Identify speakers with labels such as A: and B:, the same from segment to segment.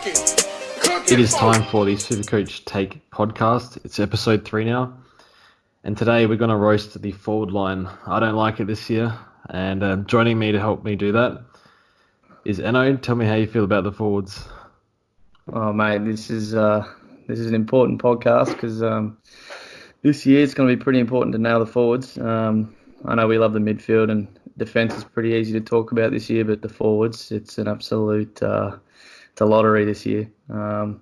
A: It is time for the Supercoach Take podcast. It's episode 3 now. And today we're going to roast the forward line. I don't like it this year. And joining me to help me do that is Eno. Tell me how you feel about the forwards.
B: Oh, mate, this is an important podcast because this year it's going to be pretty important to nail the forwards. I know we love the midfield and defence is pretty easy to talk about this year, but the forwards, it's an absolute it's a lottery this year,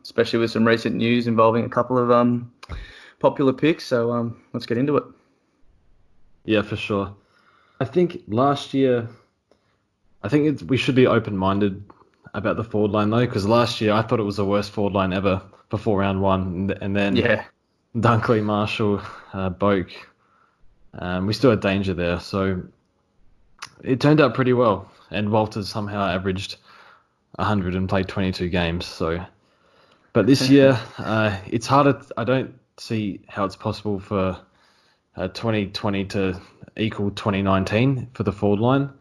B: especially with some recent news involving a couple of popular picks. So let's get into it.
A: Yeah, for sure. I think last year, we should be open-minded about the forward line though, because last year I thought it was the worst forward line ever before round one, and then Dunkley, Marshall, Boak. We still had danger there, so it turned out pretty well. And Walters somehow averaged 100 and played 22 games. So, but this year, it's harder. I don't see how it's possible for 2020 to equal 2019 for the forward line.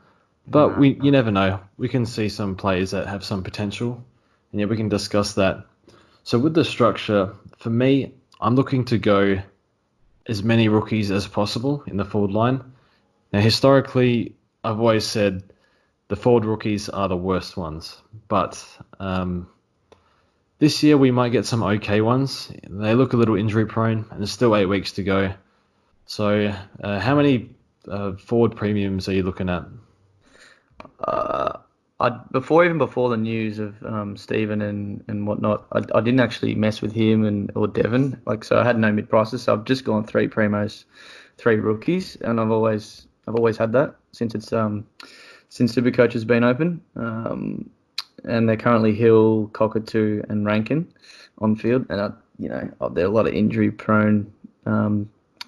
A: But you never know. We can see some players that have some potential, and yeah, we can discuss that. So with the structure, for me, I'm looking to go as many rookies as possible in the forward line. Now, historically, I've always said the forward rookies are the worst ones, but this year we might get some okay ones. They look a little injury prone, and there's still 8 weeks to go. So, how many forward premiums are you looking at?
B: Before the news of Stephen and whatnot, I didn't actually mess with him or Devon. So I had no mid prices. So I've just gone 3 primos, 3 rookies, and I've always had that since Supercoach has been open. And they're currently Hill, Cockatoo, and Rankin on field. And there are a lot of injury prone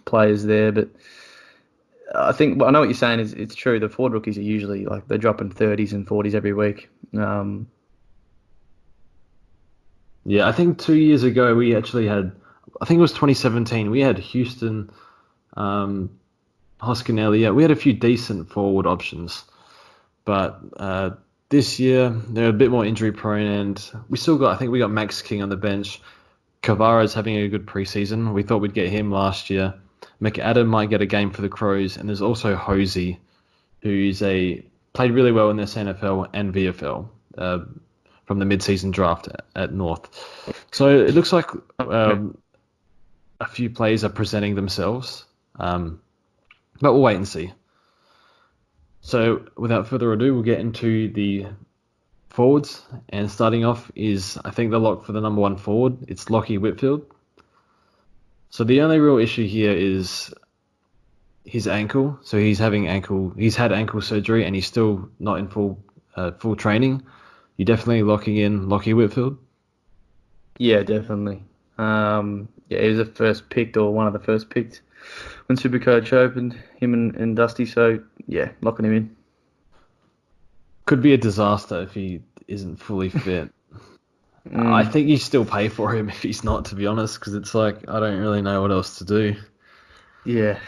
B: players there, but I think I know what you're saying is it's true. The forward rookies are usually they're dropping 30s and 40s every week.
A: Yeah, I think 2 years ago we actually had, I think it was 2017, we had Houston, Hoskinelli. Yeah, we had a few decent forward options, but this year they're a bit more injury prone, and I think we got Max King on the bench. Kavara's having a good preseason. We thought we'd get him last year. McAdam might get a game for the Crows, and there's also Hosey, who's played really well in this NFL and VFL from the mid-season draft at North. So it looks like a few players are presenting themselves, but we'll wait and see. So without further ado, we'll get into the forwards, and starting off is, I think, the lock for the number 1 forward. It's Lachie Whitfield. So the only real issue here is his ankle. So he's had ankle surgery, and he's still not in full training. You're definitely locking in Lachie Whitfield?
B: Yeah, definitely. He was the first picked, or one of the first picked when Supercoach opened, him and Dusty. So yeah, locking him in.
A: Could be a disaster if he isn't fully fit. I think you still pay for him if he's not, to be honest, because it's I don't really know what else to do.
B: Yeah,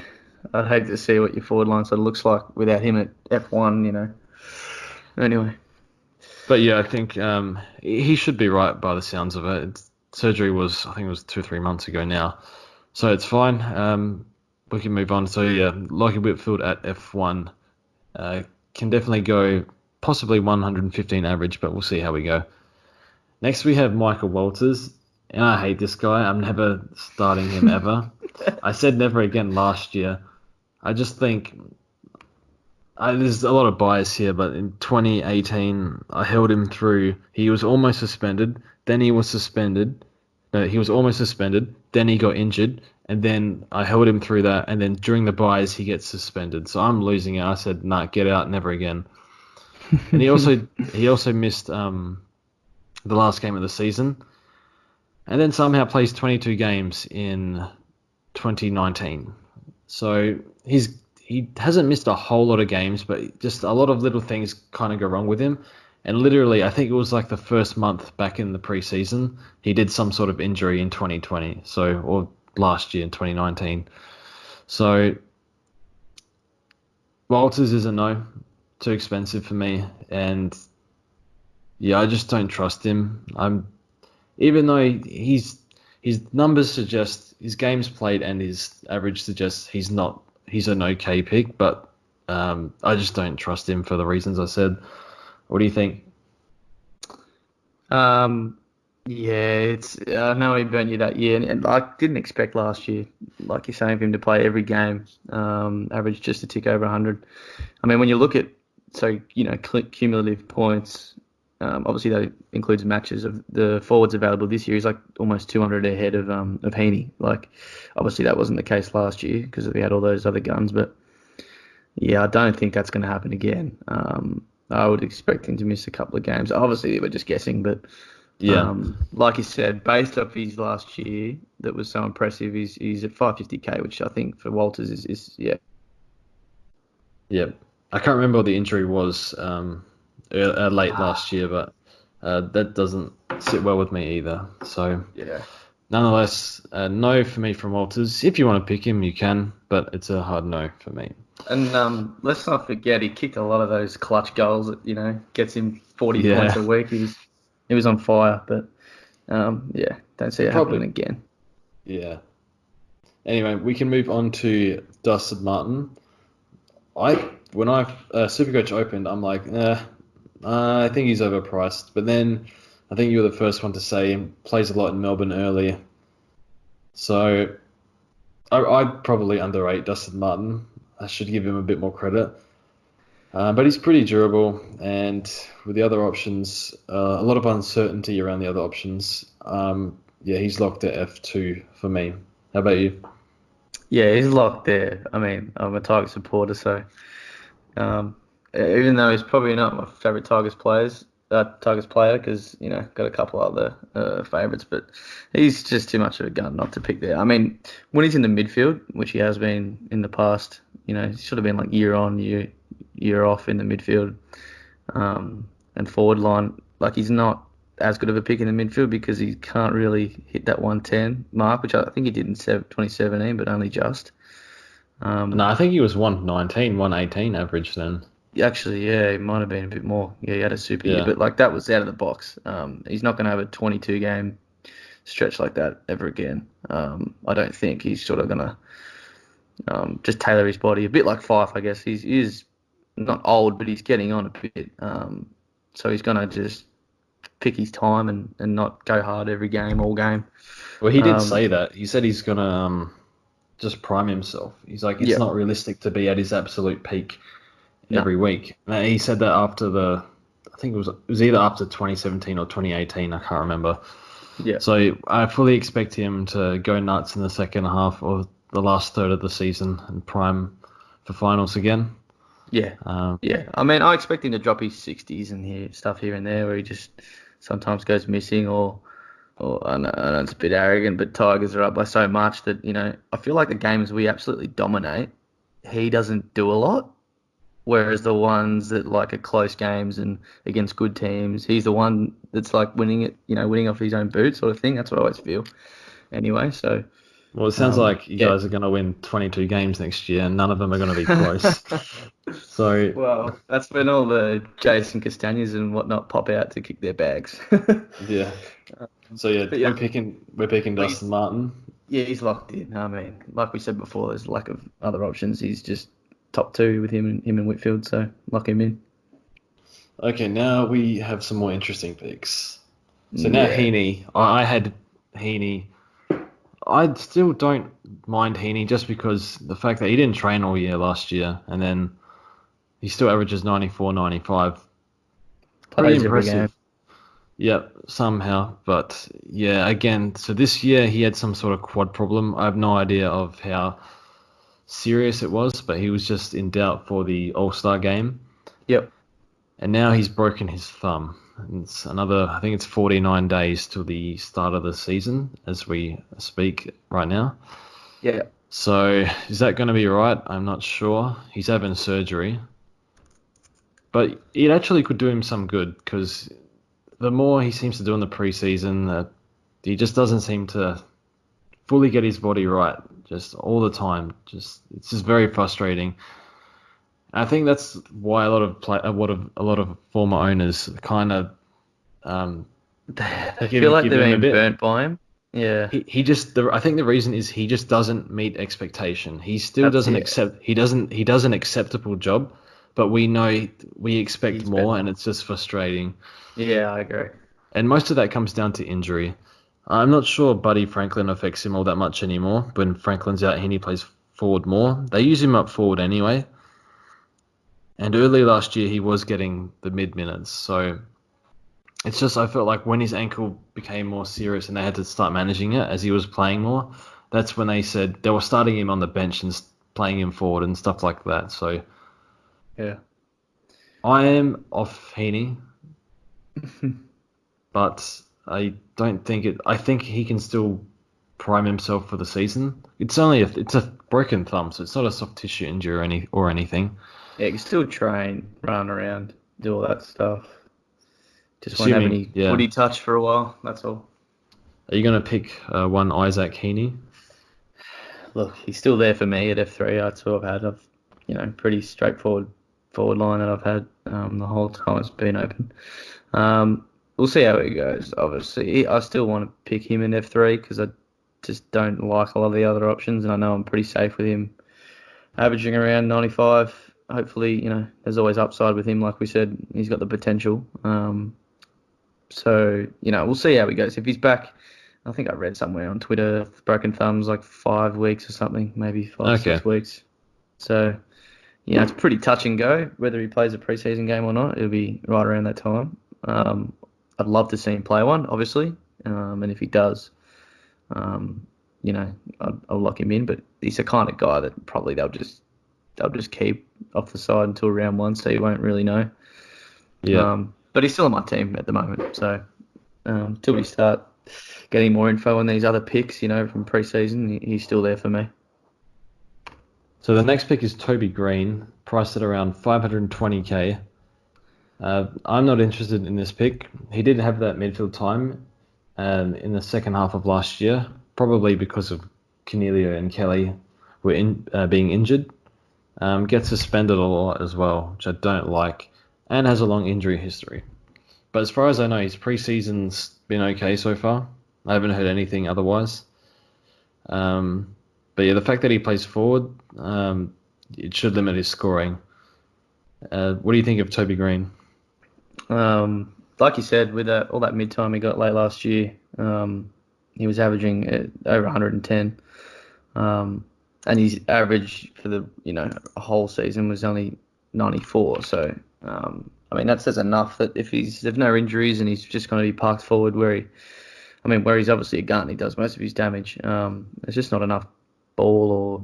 B: I'd hate to see what your forward line sort of looks like without him at F1, Anyway.
A: But yeah, I think he should be right by the sounds of it. Surgery was, I think it was 2 or 3 months ago now. So it's fine. We can move on. So yeah, Lachie Whitfield at F1 can definitely go possibly 115 average, but we'll see how we go. Next, we have Michael Walters, and I hate this guy. I'm never starting him ever. I said never again last year. I just think there's a lot of bias here, but in 2018, I held him through. He was almost suspended, then he was suspended. No, he was almost suspended, then he got injured, and then I held him through that, and then during the buys, he gets suspended. So I'm losing it. I said, nah, get out, never again. And he also missed the last game of the season, and then somehow plays 22 games in 2019. So he hasn't missed a whole lot of games, but just a lot of little things kind of go wrong with him. And literally, I think it was the first month back in the preseason, he did some sort of injury in 2020, or last year in 2019. So Walters is a no, too expensive for me, and yeah, I just don't trust him. I'm even though his numbers suggest his games played and his average suggests he's an okay pick, but I just don't trust him for the reasons I said. What do you think?
B: Um, yeah, it's I know he burnt you that year, and I didn't expect last year, like you're saying, for him to play every game, average just a tick over 100. I mean, when you look at cumulative points, obviously that includes matches of the forwards available this year. He's like almost 200 ahead of Heaney. Like, obviously that wasn't the case last year because we had all those other guns, but yeah, I don't think that's going to happen again. I would expect him to miss a couple of games. Obviously, we're just guessing, but
A: Yeah,
B: like you said, based off his last year, that was so impressive. He's at 550k, which I think for Walters is yeah.
A: yeah. I can't remember what the injury was late last year, but that doesn't sit well with me either. So
B: Yeah.
A: nonetheless, no for me from Walters. If you want to pick him, you can, but it's a hard no for me.
B: And let's not forget he kicked a lot of those clutch goals that gets him 40 points
A: Yeah,
B: a week. He was on fire, but yeah, don't see
A: it
B: it happening
A: probably.
B: again.
A: Yeah. Anyway, we can move on to Dustin Martin. When Supercoach opened, I'm like, I think he's overpriced. But then I think you were the first one to say he plays a lot in Melbourne early. So I'd probably underrate Dustin Martin. I should give him a bit more credit. But he's pretty durable, and with the other options, a lot of uncertainty around the other options. Yeah, he's locked at F2 for me. How about you?
B: Yeah, he's locked there. I mean, I'm a Tigers supporter, so um, even though he's probably not my favourite Tigers player, because got a couple other favourites, but he's just too much of a gun not to pick there. I mean, when he's in the midfield, which he has been in the past, he should have been like year on, year off in the midfield and forward line. Like he's not as good of a pick in the midfield because he can't really hit that 110 mark, which I think he did in 2017, but only just.
A: No,
B: Um,
A: I think he was 119, 118 average then.
B: Actually, yeah, it might have been a bit more. Yeah, he had a super year,
A: Yeah.
B: but like that was out of the box. He's not going to have a 22 game stretch like that ever again. I don't think he's sort of going to just tailor his body a bit like Fife, I guess. He is not old, but he's getting on a bit. So he's going to just pick his time and not go hard every game, all game.
A: Well, he did
B: Um,
A: say that. He said he's gonna just prime himself. He's like, it's
B: yeah,
A: not realistic to be at his absolute peak
B: no,
A: every week. And he said that after I think it was either after 2017 or 2018. I can't remember.
B: yeah,
A: So I fully expect him to go nuts in the second half or the last third of the season and prime for finals again.
B: yeah,
A: Um,
B: yeah. I mean, I expect him to drop his 60s and stuff here and there where he just sometimes goes missing or I know it's a bit arrogant, but Tigers are up by so much that, I feel like the games we absolutely dominate, he doesn't do a lot. Whereas the ones that like are close games and against good teams, he's the one that's like winning it, winning off his own boot sort of thing. That's what I always feel. Anyway, so
A: well, it sounds like you
B: yeah.
A: guys are going to win 22 games next year, and none of them are going to be close. So
B: Well, that's when all the Jason Castagnas and whatnot pop out to kick their bags.
A: yeah, so yeah,
B: But
A: we're
B: yeah,
A: picking
B: we,
A: Dustin Martin.
B: yeah, he's locked in. I mean, like we said before, there's a lack of other options. He's just top two with him and Whitfield, so lock him in.
A: Okay, now we have some more interesting picks. So now
B: Yeah,
A: Heaney, I had Heaney. I still don't mind Heaney just because the fact that he didn't train all year last year and then he still averages 94, 95. Pretty
B: plays every game.
A: impressive. Yep, somehow. But yeah, again, so this year he had some sort of quad problem. I have no idea of how serious it was, but he was just in doubt for the All-Star game.
B: Yep.
A: And now he's broken his thumb. And it's I think it's 49 days till the start of the season as we speak right now.
B: Yeah.
A: So is that going to be right? I'm not sure. He's having surgery. But it actually could do him some good because the more he seems to do in the preseason, he just doesn't seem to fully get his body right just all the time. It's just very frustrating. I think that's why a lot of former owners kind of
B: They
A: Give
B: feel like
A: give
B: they're
A: him a
B: being
A: bit.
B: burnt by him. Yeah,
A: He just I think the reason is he just doesn't meet expectation. He still
B: that's
A: doesn't
B: it.
A: accept. He does an acceptable job, but we know we expect
B: He's
A: more,
B: better.
A: and it's just frustrating.
B: Yeah, I agree.
A: And most of that comes down to injury. I'm not sure Buddy Franklin affects him all that much anymore. When Franklin's out, he plays forward more. They use him up forward anyway. And early last year, he was getting the mid minutes. So it's just I felt like when his ankle became more serious and they had to start managing it as he was playing more, that's when they said they were starting him on the bench and playing him forward and stuff like that. So
B: Yeah.
A: I am off Heaney, but I don't think it. I think he can still prime himself for the season. It's a broken thumb, so it's not a soft tissue injury or anything.
B: Yeah, you can still train, run around, do all that stuff. Just won't have
A: Assuming,
B: any
A: yeah.
B: footy touch for a while. That's all.
A: Are you gonna pick one Isaac Heaney?
B: Look, he's still there for me at F3. That's what I've had. Pretty straightforward forward line that I've had the whole time it's been open. We'll see how it goes. Obviously, I still want to pick him in F3 because I just don't like a lot of the other options, and I know I'm pretty safe with him, averaging around 95. Hopefully, there's always upside with him. Like we said, he's got the potential. So, we'll see how he goes. If he's back, I think I read somewhere on Twitter, broken thumbs like 5 weeks or something, maybe five,
A: Okay.
B: 6 weeks. So, it's pretty touch and go. Whether he plays a preseason game or not, it'll be right around that time. I'd love to see him play one, obviously. And if he does, um, I'll lock him in. But he's the kind of guy that probably they'll just keep off the side until round one, so you won't really know.
A: Yeah.
B: But he's still on my team at the moment, so till we start getting more info on these other picks, from preseason, he's still there for me.
A: So the next pick is Toby Green, priced at around 520k. I'm not interested in this pick. He did have that midfield time in the second half of last year, probably because of Cornelia and Kelly being injured. Gets suspended a lot as well, which I don't like, and has a long injury history. But as far as I know, his preseason's been okay so far. I haven't heard anything otherwise. But yeah, the fact that he plays forward, it should limit his scoring. What do you think of Toby Green?
B: Like you said, with all that mid time he got late last year, he was averaging over 110. And his average for the a whole season was only 94. So that says enough that if there's no injuries and he's just going to be parked forward where he's obviously a gun, he does most of his damage. There's just not enough ball, or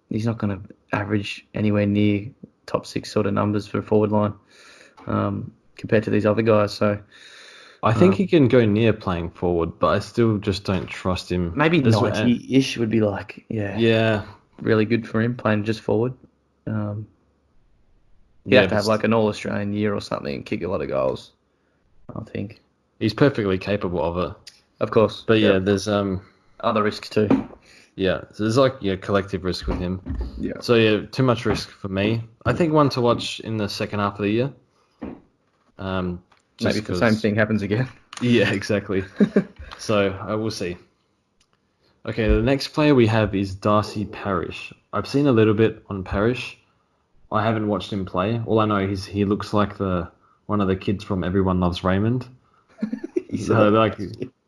B: he's not going to average anywhere near top six sort of numbers for a forward line compared to these other guys. So
A: I think he can go near playing forward, but I still just don't trust him.
B: maybe 90-ish would be
A: Yeah,
B: really good for him playing just forward. He'd
A: yeah,
B: have to have
A: but
B: like an All-Australian year or something and kick a lot of goals, I think.
A: he's perfectly capable of it.
B: Of course.
A: But yeah,
B: Yep.
A: there's
B: Other risks too.
A: so there's like collective risk with him.
B: Yeah.
A: So yeah, too much risk for me. I think one to watch in the second half of the year.
B: Maybe if the same thing happens again.
A: Yeah, exactly. So I will see. Okay, the next player we have is Darcy Parish. I've seen a little bit on Parish. I haven't watched him play. All I know is he looks like the one of the kids from Everyone Loves Raymond. So like,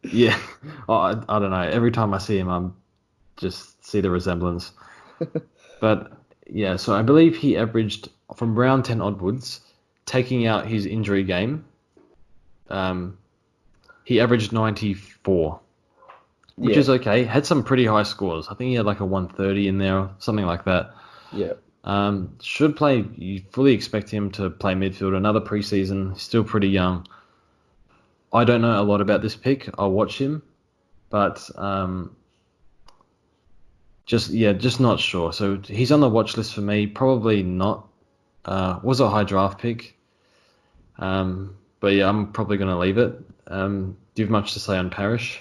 A: yeah, I don't know. Every time I see him, I'm just see the resemblance. But yeah, so I believe he averaged from round 10 onwards, taking out his injury game. He averaged 94, which
B: Yeah.
A: is okay. Had some pretty high scores. I think he had like a 130 in there, something like that.
B: Yeah.
A: Should play. You fully expect him to play midfield. Another preseason. He's still pretty young. I don't know a lot about this pick. I'll watch him, but just not sure. So he's on the watch list for me. Probably not. Was a high draft pick. But yeah, I'm probably going to leave it. Do you have much to say on Parish?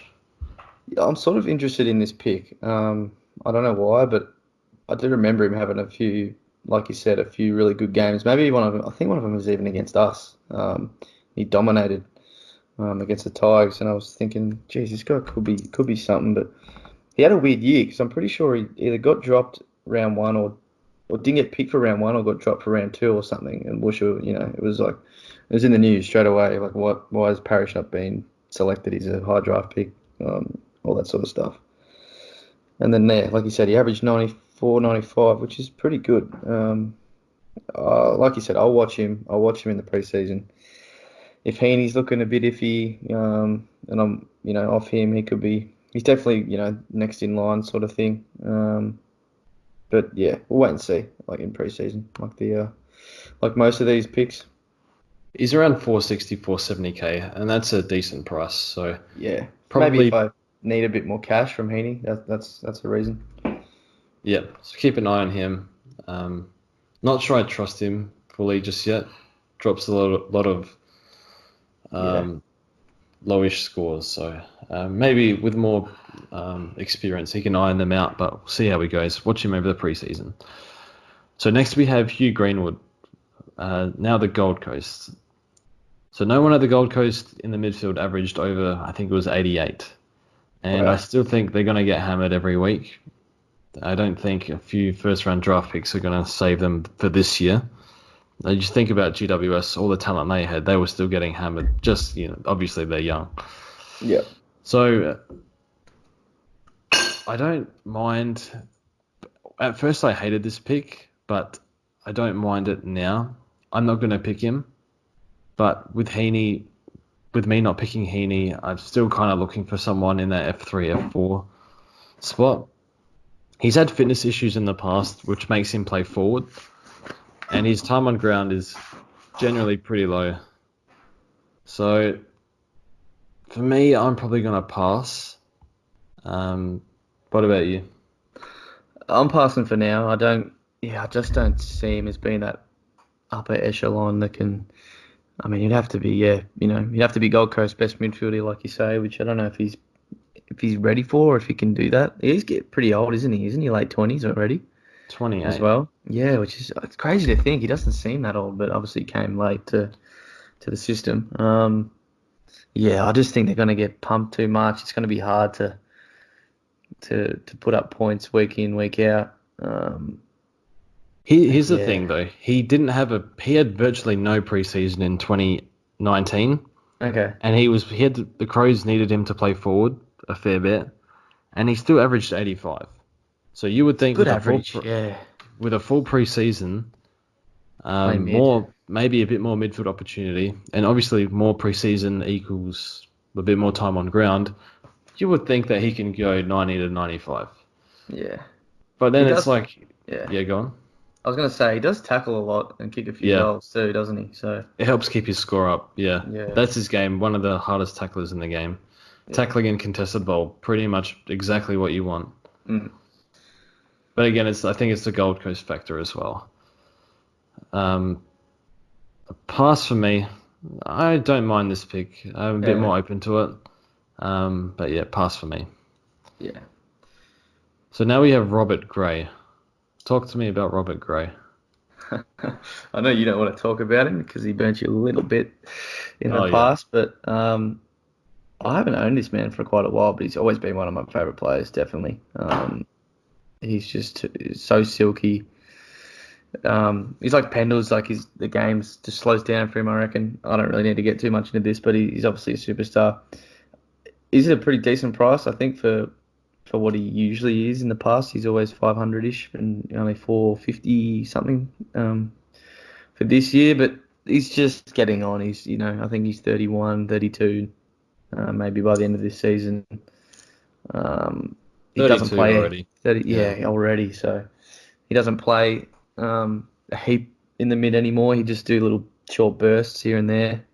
B: Yeah, I'm sort of interested in this pick. I don't know why, but I do remember him having a few, like you said, a few really good games. Maybe one of them, I think one of them was even against us. He dominated. against the Tigers, and I was thinking, geez, this guy could be something. But he had a weird year because I'm pretty sure he either got dropped round one or didn't get picked for round one or got dropped for round two or something. And Wusha, it was like it was in the news straight away. Like, why has Parrish not been selected? He's a high draft pick, all that sort of stuff. And then there, like you said, he averaged 94, 95, which is pretty good. Like you said, I'll watch him. I'll watch him in the preseason. If Heaney's looking a bit iffy, and I'm, off him, he could be. He's definitely, next in line sort of thing. But yeah, we'll wait and see. Like in preseason, like most of these picks.
A: He's around 460, 470k, and that's a decent price. So
B: Yeah,
A: probably
B: maybe if I need a bit more cash from Heaney, that's a reason.
A: yeah. So keep an eye on him. Not sure I trust him fully just yet. Drops a lot of lowish scores. So maybe with more experience, he can iron them out. But we'll see how he goes. Watch him over the preseason. So next we have Hugh Greenwood. Now the Gold Coast. So no one at the Gold Coast in the midfield averaged over, I think it was 88. And
B: Wow.
A: I still think they're going to get hammered every week. I don't think a few first-round draft picks are going to save them for this year. You just think about GWS, all the talent they had, they were still getting hammered. Just, obviously they're young.
B: Yeah.
A: So I don't mind. At first I hated this pick, but I don't mind it now. I'm not going to pick him. But with Heaney, with me not picking Heaney, I'm still kind of looking for someone in that F3, F4 spot. He's had fitness issues in the past, which makes him play forward. And his time on ground is generally pretty low. So for me, I'm probably going to pass. What about you?
B: I'm passing for now. I just don't see him as being that upper echelon that can. I mean, you'd have to be, you'd have to be Gold Coast best midfielder, like you say, which I don't know if he's ready for or if he can do that. He's getting pretty old, isn't he? Isn't he late 20s already
A: 28.
B: as well? Yeah, which is it's crazy to think. He doesn't seem that old, but obviously came late to the system. Yeah, I just think they're going to get pumped too much. It's going to be hard to put up points week in, week out.
A: Here's the
B: Yeah.
A: thing, though. He had virtually no preseason in 2019,
B: Okay.
A: and the Crows needed him to play forward a fair bit, and he still averaged 85. So you would think
B: Good
A: with
B: average. Yeah.
A: a full preseason,
B: Play mid.
A: maybe a bit more midfield opportunity, and obviously more preseason equals a bit more time on ground. You would think that he can go 90 to 95.
B: Yeah.
A: But then
B: He
A: it's
B: does.
A: like,
B: Yeah.
A: yeah, go on.
B: I was going to say, he does tackle a lot and kick a few
A: Yeah.
B: goals too, doesn't he? So,
A: It helps keep his score up. Yeah.
B: yeah.
A: That's his game. One of the hardest tacklers in the game.
B: Yeah.
A: Tackling in contested ball, pretty much exactly what you want.
B: Mm.
A: But again, I think it's the Gold Coast factor as well. A pass for me. I don't mind this pick. I'm a bit
B: Yeah.
A: more open to it. But yeah, pass for me.
B: Yeah.
A: So now we have Robert Gray. Talk to me about Robert Gray.
B: I know you don't want to talk about him because he burnt you a little bit in the
A: Oh, yeah.
B: past, but I haven't owned this man for quite a while, but he's always been one of my favourite players, definitely. He's just so silky. He's like Pendles, like the game just slows down for him, I reckon. I don't really need to get too much into this, but he's obviously a superstar. Is it a pretty decent price, I think, for what he usually is in the past? He's always 500-ish and only 450 something for this year, but he's just getting on. He's, I think he's 31, 32, maybe by the end of this season. He doesn't
A: 32
B: play
A: already.
B: 30,
A: Yeah.
B: already. So he doesn't play a heap in the mid anymore. He just do little short bursts here and there.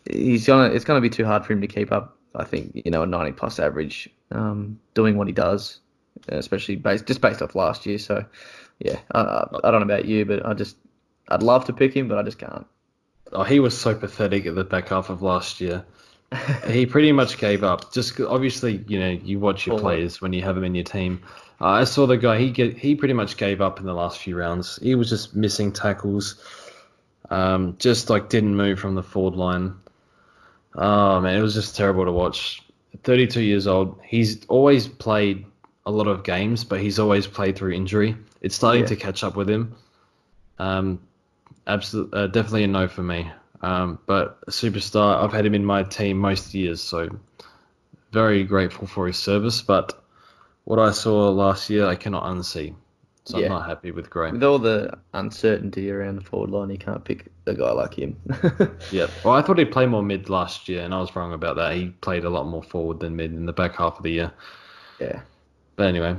B: It's gonna be too hard for him to keep up. I think a 90 plus average, doing what he does, especially based off last year. So yeah, I don't know about you, but I'd love to pick him, but I just can't.
A: Oh, he was so pathetic at the back half of last year. He pretty much gave up. Just obviously, you watch your
B: Forward.
A: players when you have them in your team. I saw the guy. He pretty much gave up in the last few rounds. He was just missing tackles. Just like didn't move from the forward line. Oh man, it was just terrible to watch. 32 years old. He's always played a lot of games, but he's always played through injury. It's starting
B: Yeah.
A: to catch up with him. Um, Absolutely, definitely a no for me. But a superstar, I've had him in my team most years, so very grateful for his service. But what I saw last year, I cannot unsee. So I'm
B: Yeah.
A: not happy with Gray.
B: With all the uncertainty around the forward line, you can't pick a guy like him.
A: Yeah. Well, I thought he'd play more mid last year, and I was wrong about that. He played a lot more forward than mid in the back half of the year.
B: Yeah.
A: But anyway,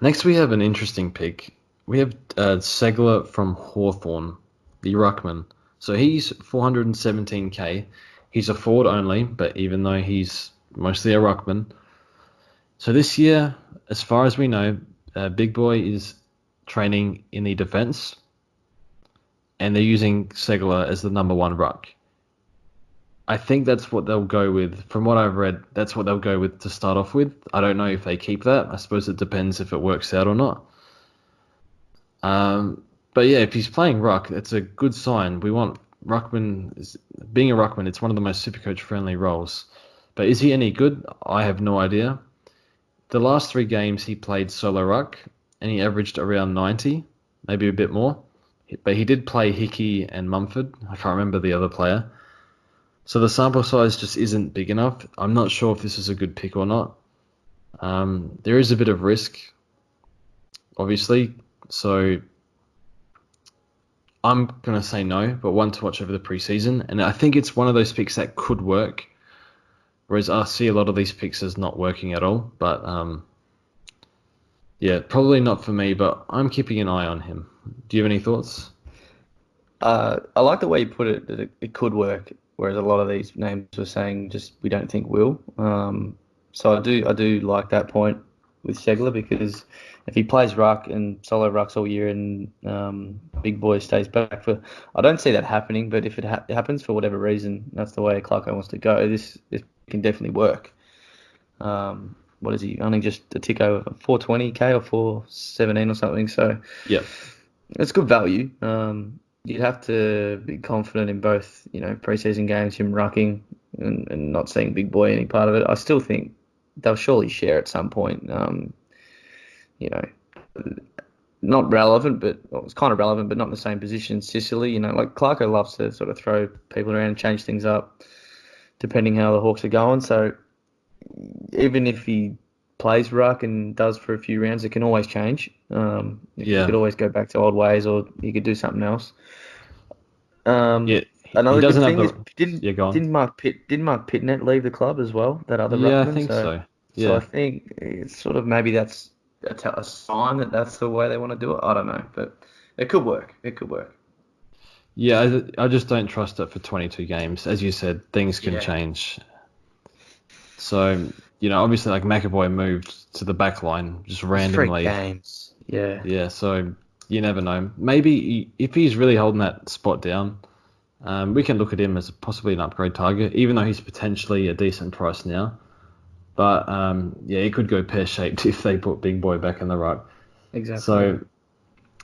A: next we have an interesting pick. We have Segler from Hawthorn, the Ruckman. So he's 417k. He's a forward only, but even though he's mostly a Ruckman. So this year, as far as we know, Big Boy is training in the defense, and they're using Segler as the number one ruck. I think that's what they'll go with. From what I've read, that's what they'll go with to start off with. I don't know if they keep that. I suppose it depends if it works out or not. But yeah, if he's playing ruck, that's a good sign. We want ruckman. Being a ruckman, it's one of the most Supercoach friendly roles. But is he any good? I have no idea. The last 3 games he played solo ruck, and he averaged around 90, maybe a bit more. But he did play Hickey and Mumford. I can't remember the other player. So the sample size just isn't big enough. I'm not sure if this is a good pick or not. There is a bit of risk, obviously. So I'm going to say no, but one to watch over the preseason. And I think it's one of those picks that could work. Whereas I see a lot of these picks as not working at all. But yeah, probably not for me, but I'm keeping an eye on him. Do you have any thoughts?
B: I like the way you put it, that it could work, whereas a lot of these names were saying just we don't think will. So I do like that point with Segler, because if he plays ruck and solo rucks all year and Big Boy stays back for, I don't see that happening. But if it happens for whatever reason, that's the way Clarko wants to go. This can definitely work. What is he? Only just a tick over 420k or 417 or something. So
A: Yeah.
B: it's good value. You'd have to be confident in both, preseason games, him rucking and not seeing Big Boy any part of it. I still think they'll surely share at some point. You know, not relevant, but well, it's kind of relevant, but not in the same position. Sicily, like Clarko loves to sort of throw people around and change things up depending how the Hawks are going. So even if he plays ruck and does for a few rounds, it can always change. You could
A: Yeah.
B: always go back to old ways, or you could do something else.
A: Yeah. He
B: Another good
A: doesn't have
B: thing
A: the.
B: is didn't
A: Yeah, go on.
B: didn't Mark Pitnet leave the club as well? That other
A: Yeah, I
B: ruckman.
A: think
B: So
A: so.
B: so I
A: Yeah.
B: think it's sort of maybe that's a sign that that's the way they want to do it. I don't know, but it could work. It could work.
A: Yeah, I just don't trust it for 22 games. As you said, things can
B: Yeah.
A: change. So, obviously, like McAvoy moved to the back line just
B: It's 3
A: randomly.
B: games. Yeah.
A: Yeah, so you never know. Maybe if he's really holding that spot down, we can look at him as possibly an upgrade target, even though he's potentially a decent price now. But yeah, it could go pear-shaped if they put Big Boy back in the ruck.
B: Exactly.
A: So,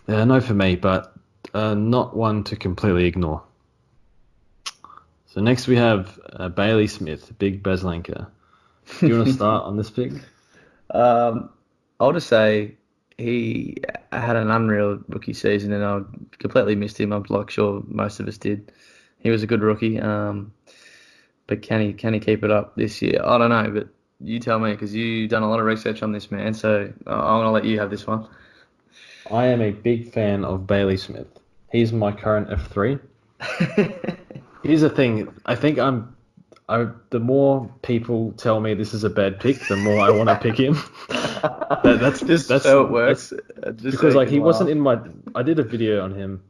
A: no for me, but not one to completely ignore. So next we have Bailey Smith, Big Bezlanka. Do you want to start on this pick?
B: Um, I'll just say he had an unreal rookie season, and I completely missed him. I'm like sure most of us did. He was a good rookie, but can he keep it up this year? I don't know, but you tell me, because you've done a lot of research on this man. So I want to let you have this one.
A: I am a big fan of Bailey Smith. He's my current F3. Here's the thing. I think the more people tell me this is a bad pick, the more I want to pick him.
B: Just so it
A: That's
B: works, just so
A: because
B: you
A: like
B: can
A: he wasn't
B: laugh.
A: in my. I did a video on him,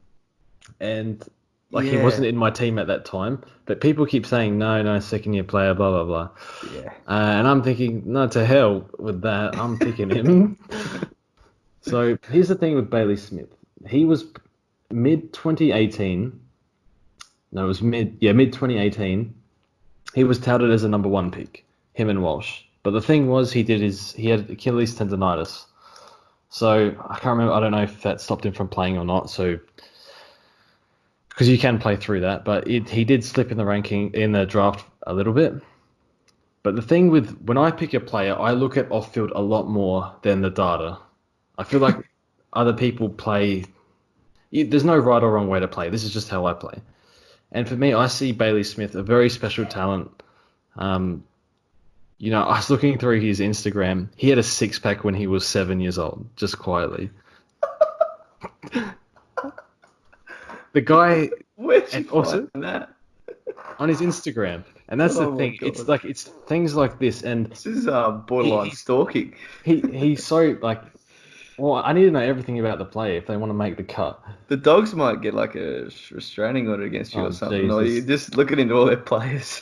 A: and like he
B: Yeah,
A: wasn't in my team at that time. But people keep saying no, no, second year player, blah blah blah.
B: yeah.
A: And I'm thinking, no, to hell with that. I'm picking him. So here's the thing with Bailey Smith. He was mid 2018. No, it was mid 2018. He was touted as a number one pick, him and Walsh. But the thing was, he had Achilles tendonitis. So I can't remember. I don't know if that stopped him from playing or not. So because you can play through that. But he did slip in the draft a little bit. But the thing with when I pick a player, I look at off field a lot more than the data. I feel like other people play. There's no right or wrong way to play. This is just how I play. And for me, I see Bailey Smith, a very special talent. Um, I was looking through his Instagram. He had a six-pack when he was 7 years old, just quietly. The guy,
B: Where'd you
A: and also
B: find that?
A: on his Instagram, and that's the
B: Oh my
A: thing.
B: god.
A: It's things like this, and
B: This is
A: he,
B: borderline
A: he's
B: stalking.
A: he's so like. Well, I need to know everything about the play if they want to make the cut.
B: The dogs might get like a restraining order against you or
A: Oh
B: something, or you
A: Jesus,
B: just looking into all their players.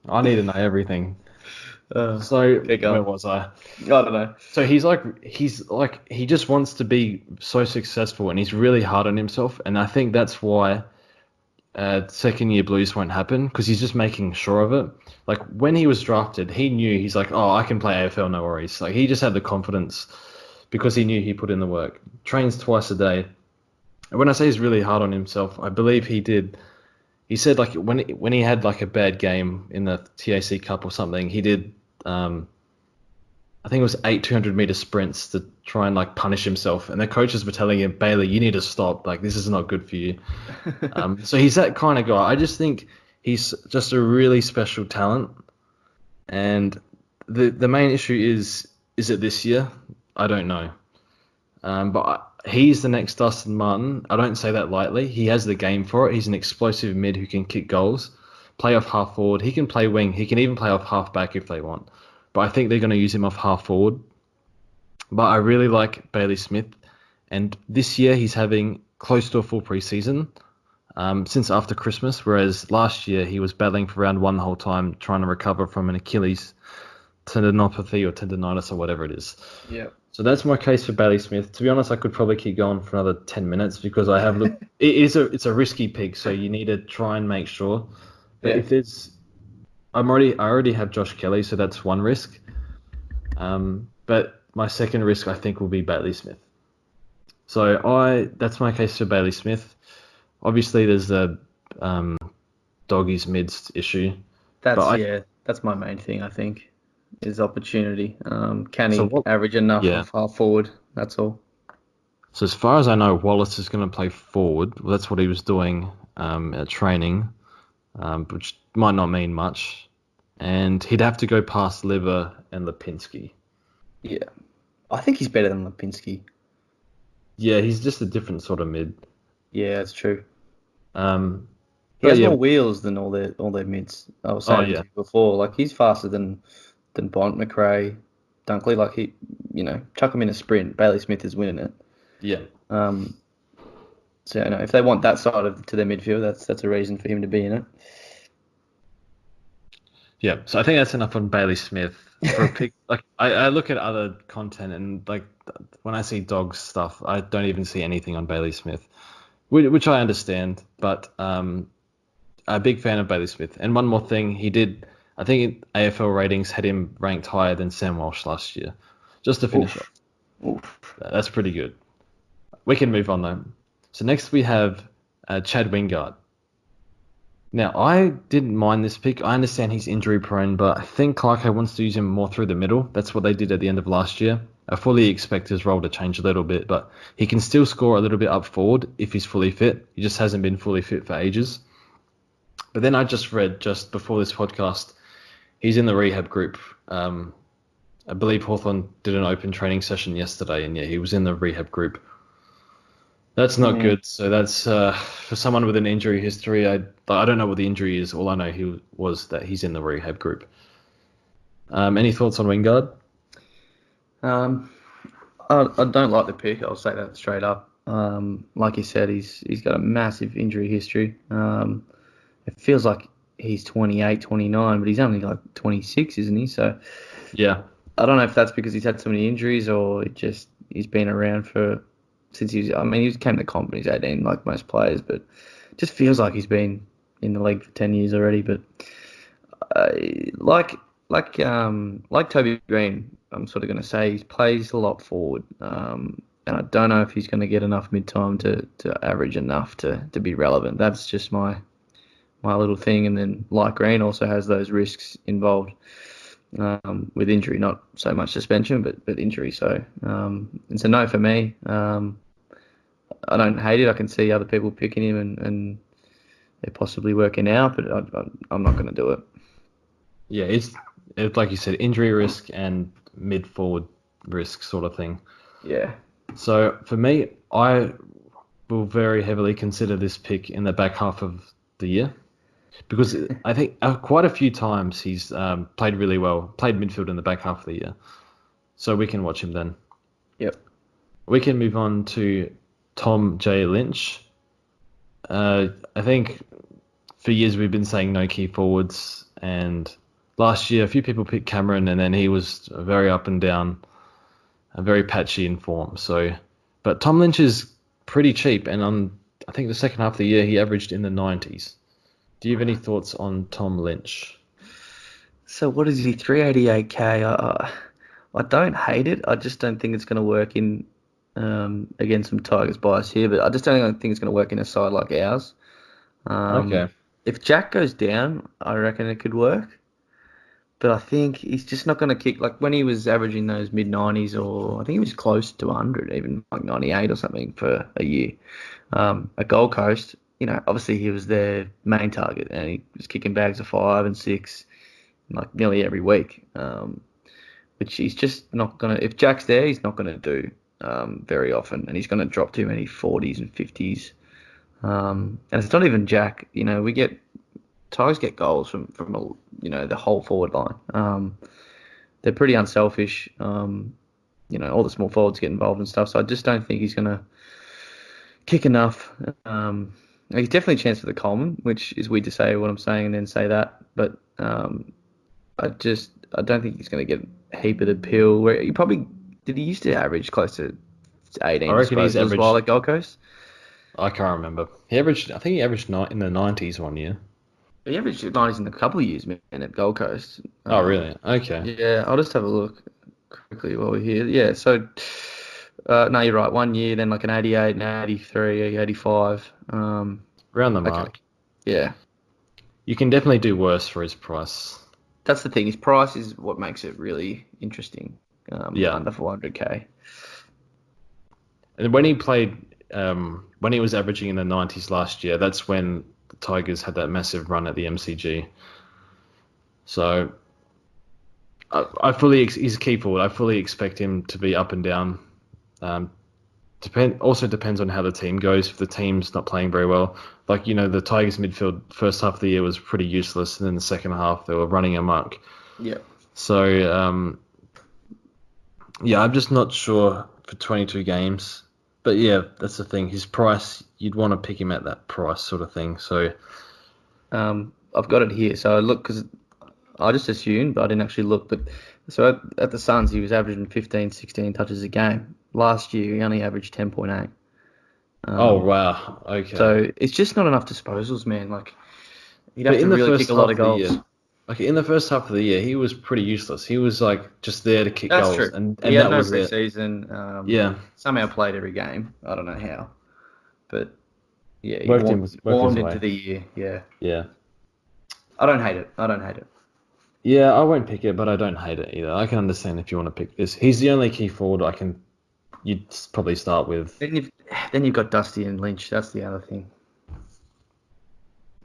A: I need to know everything.
B: uh,
A: So
B: Get
A: where
B: going.
A: was I?
B: I don't know.
A: So he's like he just wants to be so successful and he's really hard on himself and I think that's why second year blues won't happen because he's just making sure of it. Like when he was drafted, he knew he's like, oh, I can play AFL, no worries. Like he just had the confidence because he knew he put in the work. Trains twice a day. And when I say he's really hard on himself, I believe he did. He said like when he had like a bad game in the TAC Cup or something, he did. I think it was 8 200-meter sprints to try and like punish himself. And the coaches were telling him, Bailey, you need to stop. Like this is not good for you. So he's that kind of guy. I just think he's just a really special talent. And the main issue is it this year? I don't know. But he's the next Dustin Martin. I don't say that lightly. He has the game for it. He's an explosive mid who can kick goals, play off half forward. He can play wing. He can even play off half back if they want. But I think they're going to use him off half forward. But I really like Bailey Smith. And this year he's having close to a full preseason since after Christmas, whereas last year he was battling for round one the whole time, trying to recover from an Achilles tendinopathy or tendonitis or whatever it is.
B: Yeah.
A: So that's my case for Bailey Smith. To be honest, I could probably keep going for another 10 minutes because I have looked. It's a risky pick, so you need to try and make sure. But
B: Yeah.
A: if there's, I already have Josh Kelly, so that's one risk. But my second risk I think will be Bailey Smith. So that's my case for Bailey Smith. Obviously, there's the doggies mids issue.
B: That's my main thing, I think, is opportunity. Can
A: So
B: he
A: what?
B: average enough
A: Yeah.
B: off half forward? That's all.
A: So as far as I know, Wallace is going to play forward. Well, that's what he was doing at training, which might not mean much. And he'd have to go past Liver and Lipinski.
B: Yeah. I think he's better than Lipinski.
A: Yeah, he's just a different sort of mid.
B: Yeah, that's true. He
A: But
B: has
A: yeah,
B: more wheels than all their mids. I was
A: oh
B: saying
A: yeah,
B: to you before, like he's faster than Bont, McRae, Dunkley. Like chuck him in a sprint. Bailey Smith is winning it.
A: yeah,
B: So if they want that side to their midfield, that's a reason for him to be in it.
A: yeah. So I think that's enough on Bailey Smith for a pick. Like I look at other content and like when I see dogs stuff, I don't even see anything on Bailey Smith, which I understand. But a big fan of Bailey Smith. And one more thing, I think AFL ratings had him ranked higher than Sam Walsh last year. Just to finish off.
B: Oof.
A: That's pretty good. We can move on though. So next we have Chad Wingard. Now, I didn't mind this pick. I understand he's injury prone, but I think Clarko wants to use him more through the middle. That's what they did at the end of last year. I fully expect his role to change a little bit, but he can still score a little bit up forward if he's fully fit. He just hasn't been fully fit for ages. But then I just read just before this podcast, he's in the rehab group. I believe Hawthorn did an open training session yesterday, and yeah, he was in the rehab group. That's not good. So that's for someone with an injury history. I don't know what the injury is. All I know was that he's in the rehab group. Any thoughts on Wingard?
B: I don't like the pick. I'll say that straight up. Like you said, he's got a massive injury history. It feels like he's 28, 29, but he's only like 26, isn't he? So
A: Yeah.
B: I don't know if that's because he's had so many injuries or he's been around since he came to comp when he was 18, like most players, but it just feels like he's been in the league for 10 years already. But like Toby Green, I'm sort of going to say he plays a lot forward. and I don't know if he's going to get enough mid-time to average enough to be relevant. That's just my little thing. And then Light Green also has those risks involved with injury, not so much suspension, but injury. So it's a no for me. I don't hate it. I can see other people picking him and they're possibly working out, but I'm not going to do it.
A: Yeah, it's like you said, injury risk and mid forward risk sort of thing.
B: Yeah.
A: So for me, I will very heavily consider this pick in the back half of the year because I think quite a few times he's played really well, played midfield in the back half of the year. So we can watch him then.
B: Yep.
A: We can move on to Tom J. Lynch. I think for years we've been saying no key forwards, and last year a few people picked Cameron, and then he was very up and down, very patchy in form. So, but Tom Lynch is pretty cheap, and on I think the second half of the year he averaged in the 90s. Do you have any thoughts on Tom Lynch?
B: So what is he? 388k. I don't hate it. I just don't think it's going to work in. Again, some Tigers bias here, but I just don't think it's going to work in a side like ours.
A: Okay.
B: If Jack goes down, I reckon it could work. But I think he's just not going to kick like when he was averaging those mid 90s, or I think he was close to 100, even like 98 or something for a year. At Gold Coast, obviously he was their main target, and he was kicking bags of 5 and 6 like nearly every week. Which he's just not going to. If Jack's there, he's not going to do very often, and he's going to drop too many 40s and 50s. And it's not even Jack. Tigers get goals from the whole forward line. They're pretty unselfish. All the small forwards get involved and stuff. So I just don't think he's going to kick enough. He's definitely a chance for the Coleman, which is weird to say what I'm saying and then say that. But I don't think he's going to get a heap of the pill. Where he used to average close to 18
A: I reckon he's
B: disposals while
A: averaged.
B: at Gold Coast.
A: I can't remember. I think he averaged in the 90s one year.
B: He averaged 90s in a couple of years, man, at Gold Coast.
A: Oh, really? Okay.
B: Yeah, I'll just have a look quickly while we're here. Yeah, so, no, you're right. 1 year, then like an 88, an 83, 85.
A: Around the
B: Okay,
A: mark.
B: yeah.
A: You can definitely do worse for his price.
B: That's the thing. His price is what makes it really interesting.
A: Yeah.
B: Under 400k.
A: And when he played, when he was averaging in the 90s last year, that's when the Tigers had that massive run at the MCG. So he's a key forward. I fully expect him to be up and down. Also depends on how the team goes. If the team's not playing very well, like the Tigers midfield first half of the year was pretty useless, and then the second half they were running amok.
B: Yeah.
A: So I'm just not sure for 22 games. But yeah, that's the thing. His price, you'd want to pick him at that price sort of thing. So
B: I've got it here. So I look because I just assumed, but I didn't actually look. But so at the Suns, he was averaging 15, 16 touches a game. Last year, he only averaged 10.8.
A: oh wow, okay.
B: So it's just not enough disposals, man. Like you'd
A: But
B: have to
A: in the
B: really
A: first
B: kick a lot
A: half
B: of
A: of the
B: goals.
A: year, like in the first half of the year, he was pretty useless. He was like just there to kick
B: That's
A: goals,
B: true.
A: and
B: He had
A: that
B: no
A: was it.
B: preseason.
A: Yeah,
B: Somehow played every game. I don't know how, but yeah, he
A: worked his
B: warmed into
A: way.
B: the year. Yeah,
A: Yeah,
B: I don't hate it. I don't hate it.
A: yeah. I won't pick it, but I don't hate it either. I can understand if you want to pick this. He's the only key forward you'd probably start with.
B: Then you've got Dusty and Lynch. That's the other thing.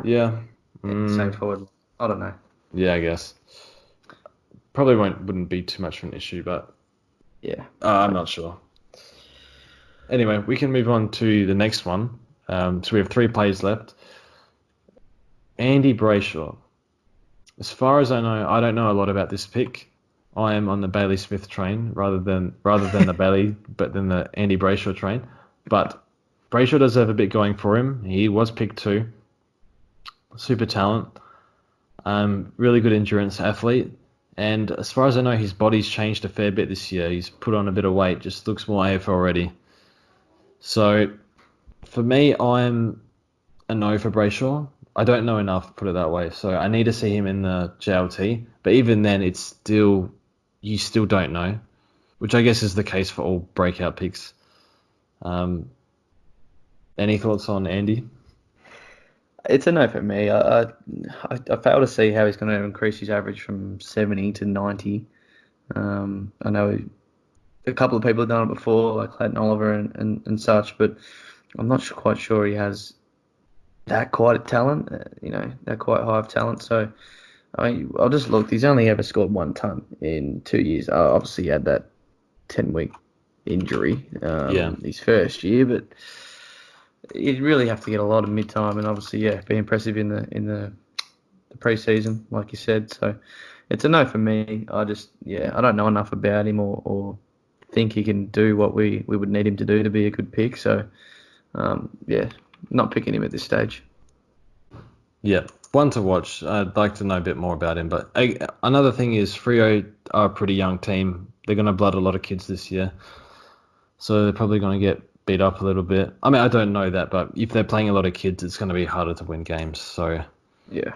A: Yeah.
B: Same forward. I don't know.
A: Yeah, I guess. Probably wouldn't be too much of an issue, but
B: Yeah.
A: I'm not sure. Anyway, we can move on to the next one. So we have 3 players left. Andy Brayshaw. As far as I know, I don't know a lot about this pick. I am on the Bailey Smith train rather than the Bailey, but then the Andy Brayshaw train. But Brayshaw does have a bit going for him. He was picked 2. Super talent. Really good endurance athlete. And as far as I know, his body's changed a fair bit this year. He's put on a bit of weight, just looks more AFL already. So for me, I'm a no for Brayshaw. I don't know enough, put it that way. So I need to see him in the JLT. But even then, you still don't know, which I guess is the case for all breakout picks. Um, any thoughts on Andy?
B: It's a no for me. I fail to see how he's going to increase his average from 70 to 90. I know a couple of people have done it before, like Clayton Oliver and such, but I'm not quite sure he has that quite a talent, that quite high of talent. So I'll just look. He's only ever scored 1 ton in 2 years. Obviously, he had that 10-week injury
A: Yeah,
B: his first year, but you'd really have to get a lot of mid time, and obviously, yeah, be impressive in the preseason, like you said. So it's a no for me. I don't know enough about him or think he can do what we would need him to do to be a good pick. So yeah, not picking him at this stage.
A: yeah. One to watch. I'd like to know a bit more about him. But another thing is, Freo are a pretty young team. They're going to blood a lot of kids this year. So they're probably going to get beat up a little bit. I mean, I don't know that, but if they're playing a lot of kids, it's going to be harder to win games. So,
B: Yeah.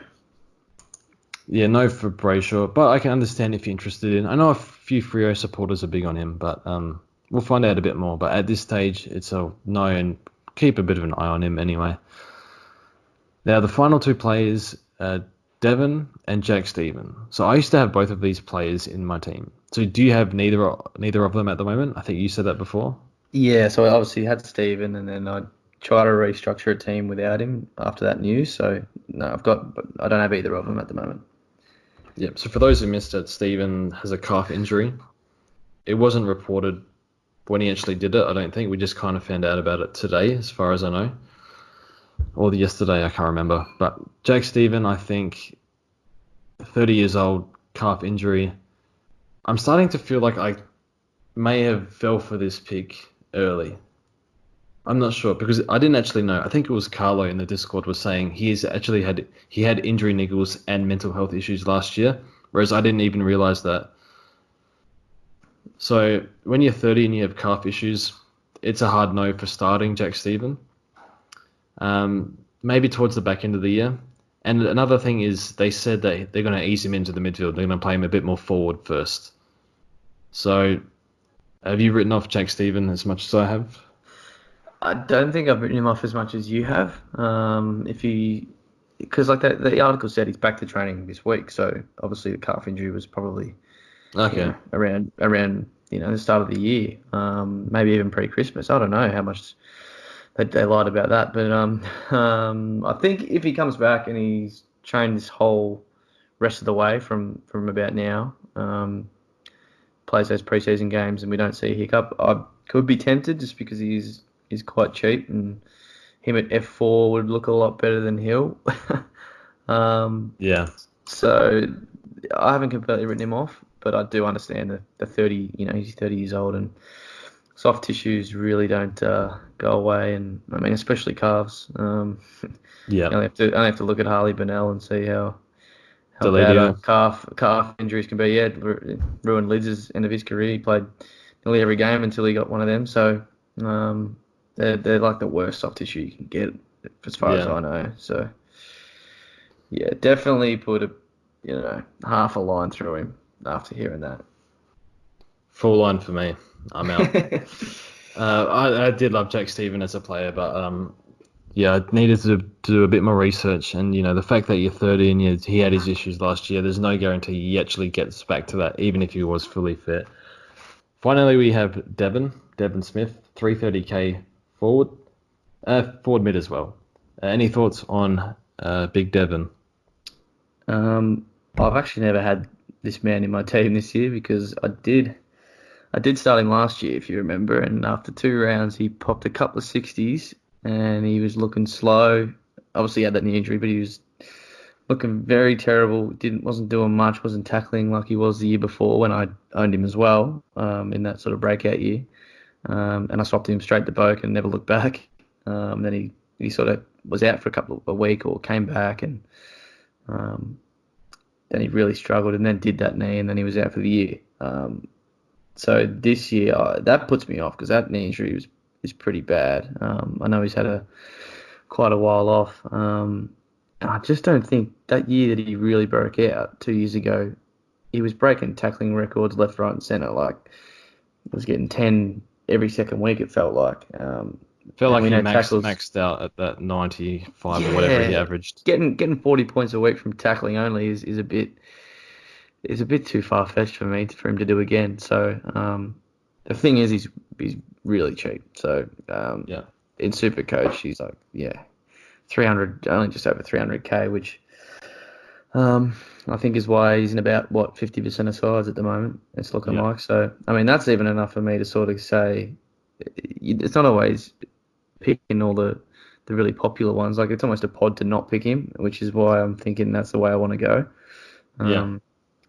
A: yeah, no for Brayshaw. But I can understand if you're interested in. I know a few Freo supporters are big on him, but we'll find out a bit more. But at this stage, it's a no, and keep a bit of an eye on him anyway. Now, the final two players, Devon and Jack Stephen. So I used to have both of these players in my team. So do you have neither of them at the moment? I think you said that before.
B: Yeah, so I obviously had Steven, and then I tried to restructure a team without him after that news. So no, but I don't have either of them at the moment.
A: Yep. So for those who missed it, Stephen has a calf injury. It wasn't reported when he actually did it. I don't think we just kind of found out about it today, as far as I know, or yesterday. I can't remember. But Jack Stephen, I think, 30 years old, calf injury. I'm starting to feel like I may have fell for this pick early. I'm not sure because I didn't actually know. I think it was Carlo in the Discord was saying he had injury niggles and mental health issues last year, whereas I didn't even realize that. So when you're 30 and you have calf issues, it's a hard no for starting Jack Stephen. Maybe towards the back end of the year. And another thing is they said that they're going to ease him into the midfield. They're going to play him a bit more forward first. So have you written off Jack Stephen as much as I have?
B: I don't think I've written him off as much as you have. Because like the article said, he's back to training this week. So obviously the calf injury was probably
A: Okay.
B: around the start of the year, maybe even pre-Christmas. I don't know how much they lied about that, but I think if he comes back and he's trained this whole rest of the way from about now, plays those preseason games, and we don't see a hiccup, I could be tempted just because he's quite cheap, and him at F4 would look a lot better than Hill.
A: Yeah.
B: So I haven't completely written him off, but I do understand the 30, he's 30 years old, and soft tissues really don't go away, and I mean especially calves.
A: Yeah.
B: You only have to look at Harley Bennell and see how bad
A: Deledio.
B: calf injuries can be. Yeah, ruined Lidz's end of his career. He played nearly every game until he got one of them. So they're like the worst soft tissue you can get, as far as
A: Yeah.
B: I know. So yeah, definitely put half a line through him after hearing that.
A: Full line for me. I'm out. I did love Jack Stephen as a player, but yeah, I needed to do a bit more research. And the fact that you're 30 and he had his issues last year, there's no guarantee he actually gets back to that, even if he was fully fit. Finally, we have Devon Smith, 330k forward, forward mid as well. Any thoughts on Big Devon?
B: I've actually never had this man in my team this year because I did start him last year, if you remember, and after 2 rounds, he popped a couple of 60s, and he was looking slow. Obviously, he had that knee injury, but he was looking very terrible. Wasn't doing much, wasn't tackling like he was the year before when I owned him as well, in that sort of breakout year. And I swapped him straight to Boak and never looked back. Then he sort of was out for a week or came back, and um, then he really struggled, and then did that knee, and then he was out for the year. So this year, that puts me off because that knee injury is pretty bad. I know he's had quite a while off. I just don't think that year that he really broke out 2 years ago, he was breaking tackling records left, right, and centre. Like, he was getting 10 every second week. It felt like,
A: Felt
B: and
A: like
B: we
A: he
B: know tackles.
A: maxed out at that 95 or whatever he
B: Yeah,
A: averaged.
B: getting 40 points a week from tackling only is a bit too far fetched for him to do again. So the thing is, he's really cheap. So
A: Yeah,
B: in Supercoach, he's like 300, only just over 300k, which I think is why he's in about what 50% of sides at the moment. It's looking
A: yeah,
B: like. So I mean, that's even enough for me to sort of say it's not always picking all the really popular ones. Like it's almost a pod to not pick him, which is why I'm thinking that's the way I want to go.
A: yeah.
B: Um,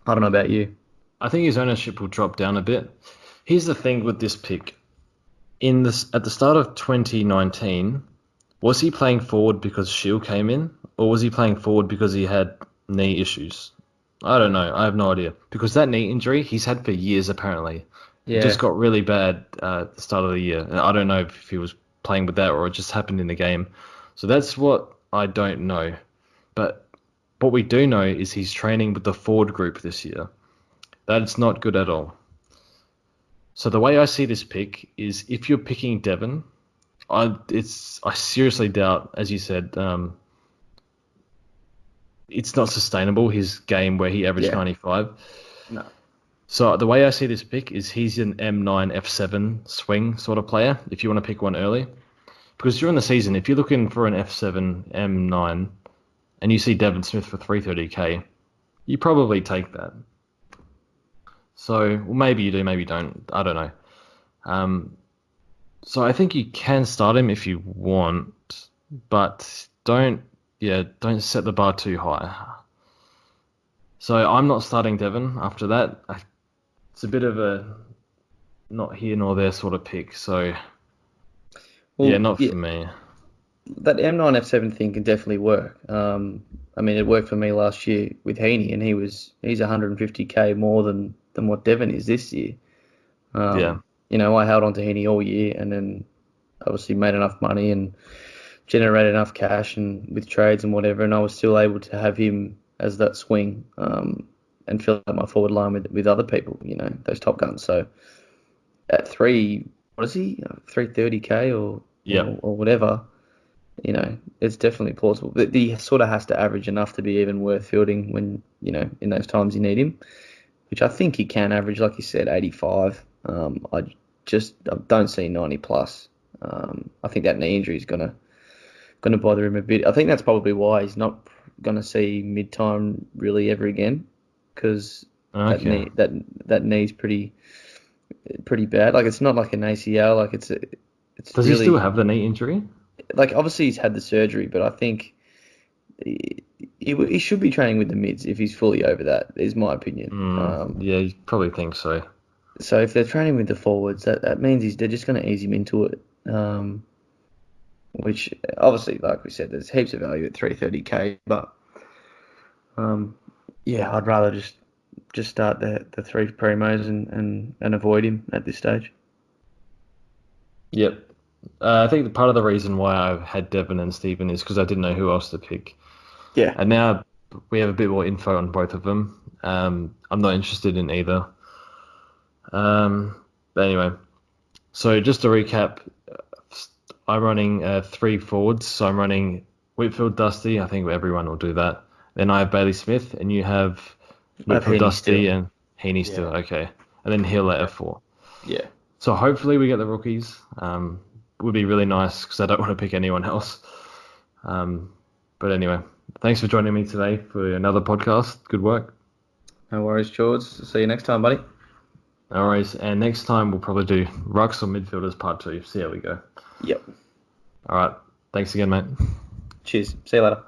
B: I don't know about you.
A: I think his ownership will drop down a bit. Here's the thing with this pick. At the start of 2019, was he playing forward because Shield came in, or was he playing forward because he had knee issues? I don't know. I have no idea because that knee injury he's had for years apparently. It just
B: Yeah.
A: got really bad at the start of the year. And I don't know if he was playing with that or it just happened in the game. So that's what I don't know. But what we do know is he's training with the forward group this year. That's not good at all. So the way I see this pick is if you're picking Devon, I seriously doubt, as you said, it's not sustainable his game where he averaged
B: Yeah.
A: 95.
B: No.
A: So the way I see this pick is he's an M9 F7 swing sort of player. If you want to pick one early, because during the season, if you're looking for an F7 M9 and you see Devon Smith for 330k, you probably take that. So well, maybe you do, maybe you don't. I don't know. Um, So I think you can start him if you want, but don't set the bar too high. So I'm not starting Devon after that. It's a bit of a not here nor there sort of pick. So yeah,
B: Well,
A: not
B: yeah,
A: for me.
B: that M9 F7 thing can definitely work. I mean, it worked for me last year with Heaney, and he's 150k more than what Devon is this year.
A: Yeah,
B: I held on to Heaney all year, and then obviously made enough money and generated enough cash and with trades and whatever, and I was still able to have him as that swing and fill out my forward line with other people, those top guns. So at what is he, 330k
A: yeah,
B: or whatever, it's definitely plausible. But he sort of has to average enough to be even worth fielding when, in those times you need him, which I think he can average, like you said, 85. I don't see 90 plus. I think that knee injury is gonna bother him a bit. I think that's probably why he's not gonna see mid time really ever again, because
A: okay.
B: that knee's pretty bad. Like it's not like an ACL. Like it's
A: Does he still
B: really
A: have the knee injury?
B: like obviously he's had the surgery, but I think he should be training with the mids if he's fully over that. Is my opinion.
A: Yeah, you probably think so.
B: So if they're training with the forwards, that means they're just going to ease him into it. Which obviously, like we said, there's heaps of value at 330k, but yeah, I'd rather just start the three primos and avoid him at this stage.
A: Yep. I think part of the reason why I had Devon and Stephen is because I didn't know who else to pick.
B: Yeah,
A: And now we have a bit more info on both of them. I'm not interested in either. But anyway, so just to recap, I'm running three forwards. So I'm running Whitfield, Dusty. I think everyone will do that. Then I have Bailey Smith, and you have
B: I have
A: Whitfield,
B: Heaney
A: Dusty,
B: still.
A: and Heaney still.
B: Yeah,
A: Okay. And then Hill at F4.
B: yeah.
A: So hopefully we get the rookies. Would be really nice because I don't want to pick anyone else. Um, but anyway, thanks for joining me today for another podcast. Good work.
B: No worries, George. See you next time, buddy.
A: No worries. And next time we'll probably do rucks or midfielders part 2. See how we go.
B: Yep.
A: All right. Thanks again, mate.
B: Cheers. See you later.